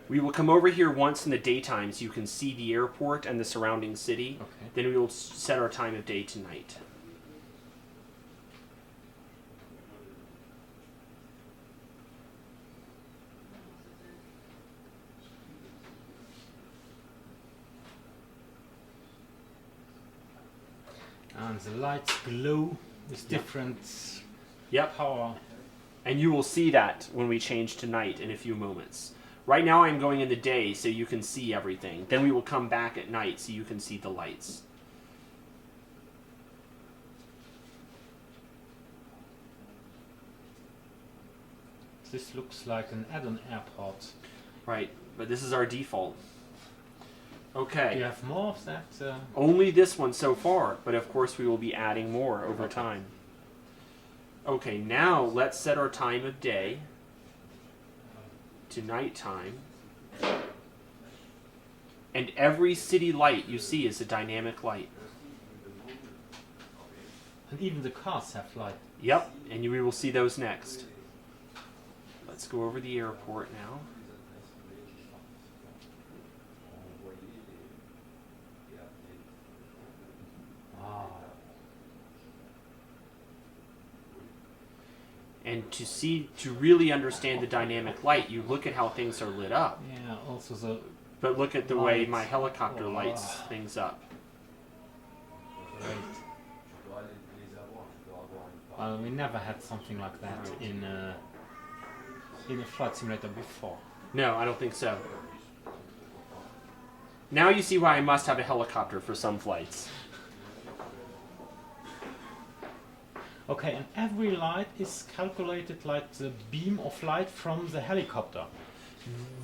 We will come over here once in the daytime so you can see the airport and the surrounding city. Okay. Then we will set our time of day to night. And the lights glow with different power. And you will see that when we change to night in a few moments. Right now I'm going in the day so you can see everything. Then we will come back at night so you can see the lights. This looks like an add-on airport. Right, but this is our default. Okay. Do you have more of that? Only this one so far, but of course we will be adding more over time. Okay, now let's set our time of day to nighttime. And every city light you see is a dynamic light. And even the cars have light. Yep, and we will see those next. Let's go over the airport now. Wow. And to really understand the dynamic light, you look at how things are lit up. Yeah, also the... But look at the way my helicopter lights things up. Great. Well, we never had something like that in a flight simulator before. No, I don't think so. Now you see why I must have a helicopter for some flights. Okay, and every light is calculated like the beam of light from the helicopter.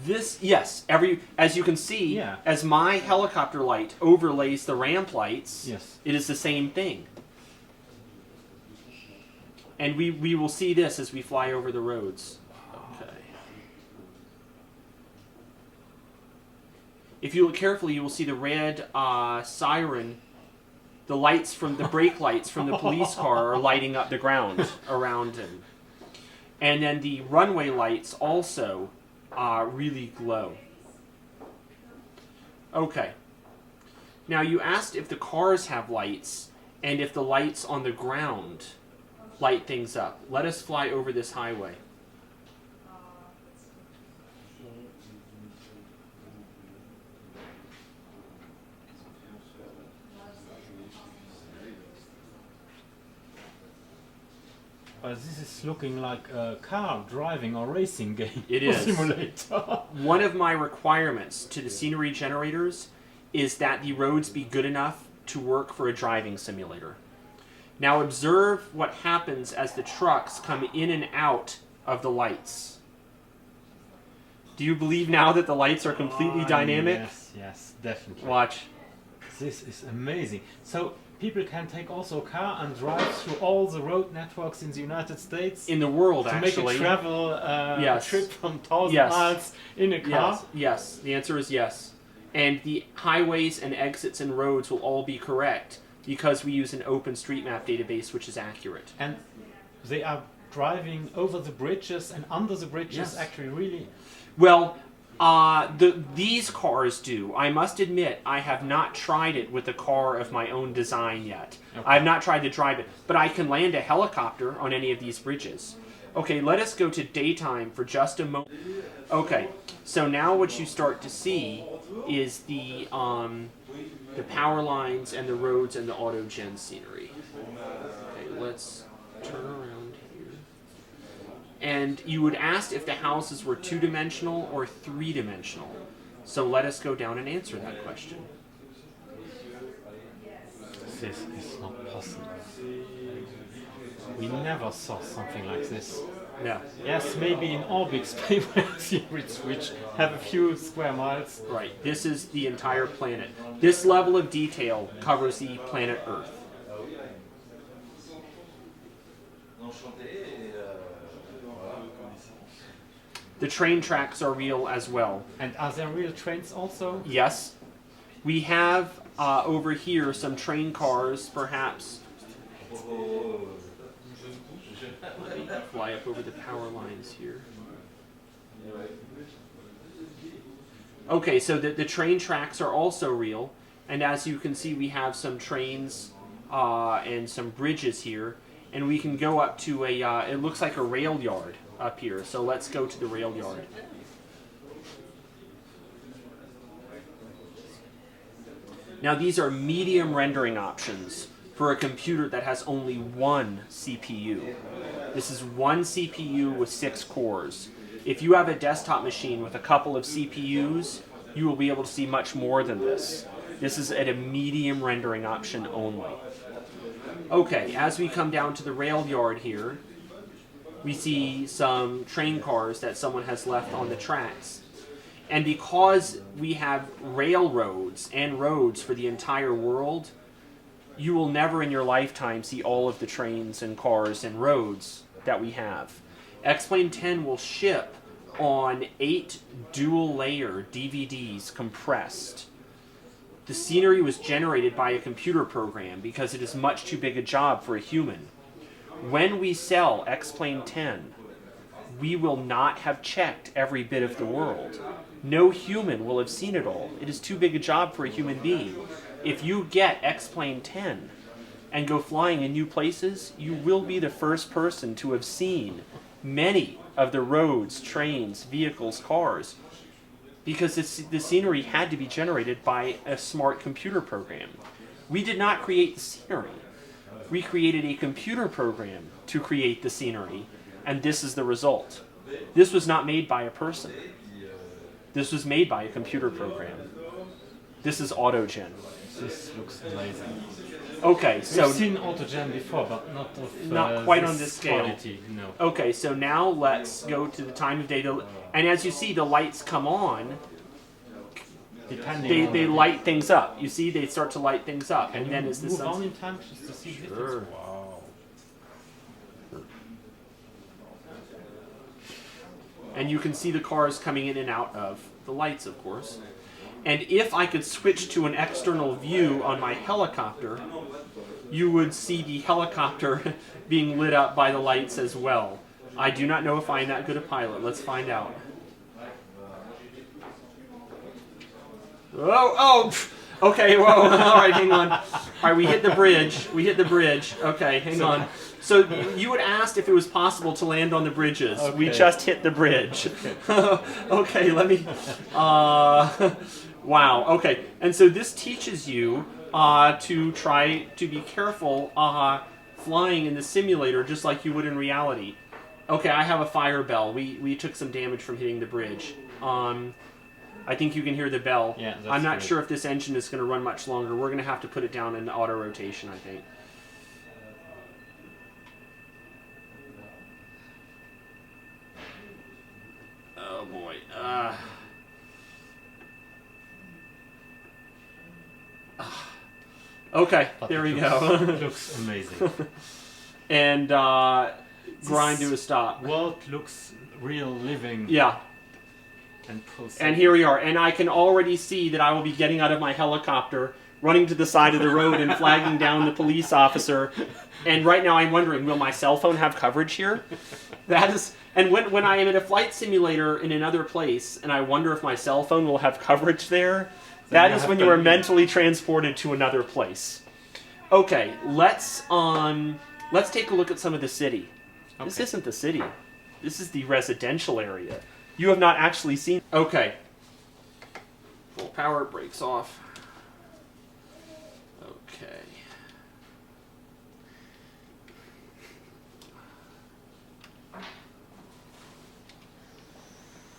Yes, as you can see, as my helicopter light overlays the ramp lights, it is the same thing. And we will see this as we fly over the roads. Okay. If you look carefully, you will see the red siren. The lights from the brake lights from the police car are lighting up the ground around him. And then the runway lights also really glow. Okay. Now you asked if the cars have lights and if the lights on the ground light things up. Let us fly over this highway. This is looking like a car driving or racing game. It is. Simulator. One of my requirements to the scenery generators is that the roads be good enough to work for a driving simulator. Now observe what happens as the trucks come in and out of the lights. Do you believe now that the lights are completely dynamic? Yes, definitely. Watch. This is amazing. So people can take also a car and drive through all the road networks in the United States. In the world, to actually. To make a travel trip from 1,000 miles in a car? Yes, the answer is yes. And the highways and exits and roads will all be correct because we use an OpenStreetMap database which is accurate. And they are driving over the bridges and under the bridges actually really... Well, these cars do. I must admit, I have not tried it with a car of my own design yet. Okay. I have not tried to drive it, but I can land a helicopter on any of these bridges. Okay, let us go to daytime for just a moment. Okay, so now what you start to see is the power lines and the roads and the auto-gen scenery. Okay, let's turn around here. And you would ask if the houses were two-dimensional or three-dimensional. So let us go down and answer that question. This is not possible. We never saw something like this. No. Yes, maybe in Orbix series, which have a few square miles. Right. This is the entire planet. This level of detail covers the planet Earth. The train tracks are real as well. And are there real trains also? Yes. We have over here some train cars, perhaps. Let me fly up over the power lines here. Okay, so the train tracks are also real, and as you can see, we have some trains and some bridges here, and we can go up to a, it looks like a rail yard up here, so let's go to the rail yard. Now these are medium rendering options for a computer that has only one CPU. This is one CPU with 6 cores. If you have a desktop machine with a couple of CPUs, you will be able to see much more than this. This is at a medium rendering option only. Okay, as we come down to the rail yard here, we see some train cars that someone has left on the tracks. And because we have railroads and roads for the entire world, you will never in your lifetime see all of the trains and cars and roads that we have. X-Plane 10 will ship on 8 dual-layer DVDs compressed. The scenery was generated by a computer program because it is much too big a job for a human. When we sell X-Plane 10, we will not have checked every bit of the world. No human will have seen it all. It is too big a job for a human being. If you get X-Plane 10 and go flying in new places, you will be the first person to have seen many of the roads, trains, vehicles, cars, because the scenery had to be generated by a smart computer program. We did not create the scenery. We created a computer program to create the scenery, and this is the result. This was not made by a person. This was made by a computer program. This is AutoGen. This looks amazing. Okay, so we've seen AutoGen before, but not quite on this scale. Quality, no. Okay, so now let's go to the time of day. And as you see, the lights come on. They light things up. You see, they start to light things up, and then as the sun move on in time just to see the difference. Wow. And you can see the cars coming in and out of the lights, of course. And if I could switch to an external view on my helicopter, you would see the helicopter being lit up by the lights as well. I do not know if I am that good a pilot. Let's find out. Okay, whoa, all right, hang on. All right, we hit the bridge. Okay, hang on. So you had asked if it was possible to land on the bridges. Okay. We just hit the bridge. Okay, let me, wow, okay. And so this teaches you to try to be careful flying in the simulator just like you would in reality. Okay, I have a fire bell. We took some damage from hitting the bridge. I think you can hear the bell. Yeah, that's I'm not good. sure if this engine is going to run much longer. We're going to have to put it down in auto rotation, I think. Oh boy. Okay, there we go. Looks amazing. And grind to a stop. World looks real living. Yeah. And here we are. And I can already see that I will be getting out of my helicopter, running to the side of the road and flagging down the police officer. And right now I'm wondering, will my cell phone have coverage here? That is, and when I am in a flight simulator in another place and I wonder if my cell phone will have coverage there, that is when you are mentally transported to another place. Okay, let's take a look at some of the city. Okay. This isn't the city. This is the residential area. You have not actually seen... Okay. Full power, brakes off. Okay.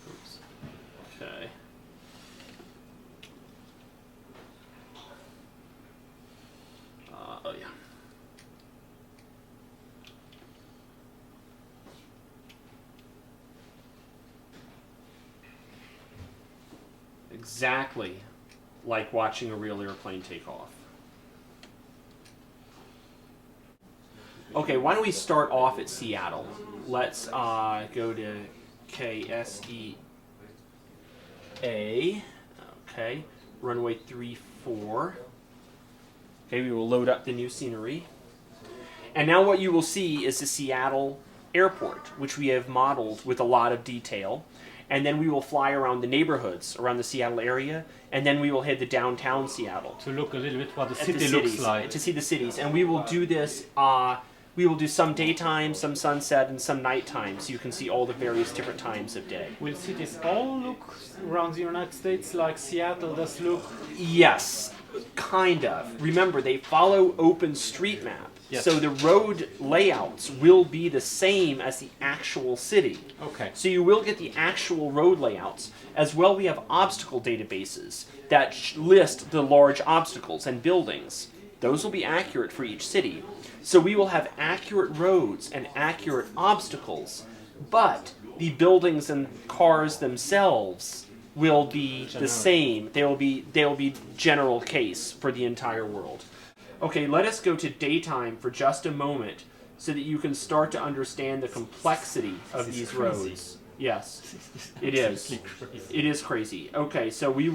Oops. Okay. Oh yeah. Exactly like watching a real airplane take off. Okay, why don't we start off at Seattle? Let's go to KSEA. Okay, runway 34. Okay, we will load up the new scenery. And now what you will see is the Seattle airport, which we have modeled with a lot of detail. and then we will fly around the neighborhoods around the Seattle area, and then we will hit the downtown Seattle To look a little bit what the at city the looks cities, like. to see the cities, and we will do this. We will do some daytime, some sunset, and some nighttime, so you can see all the various different times of day. Will cities all look around the United States like Seattle does look? Yes, kind of. Remember, they follow OpenStreetMap, Yes. so the road layouts will be the same as the actual city. Okay. So you will get the actual road layouts. As well, we have obstacle databases that list the large obstacles and buildings. Those will be accurate for each city. So we will have accurate roads and accurate obstacles, but the buildings and cars themselves will be the same. They will be general case for the entire world. Okay, let us go to daytime for just a moment so that you can start to understand the complexity of This is these crazy. roads. Yes, it is. Absolutely crazy. It is crazy. Okay, so we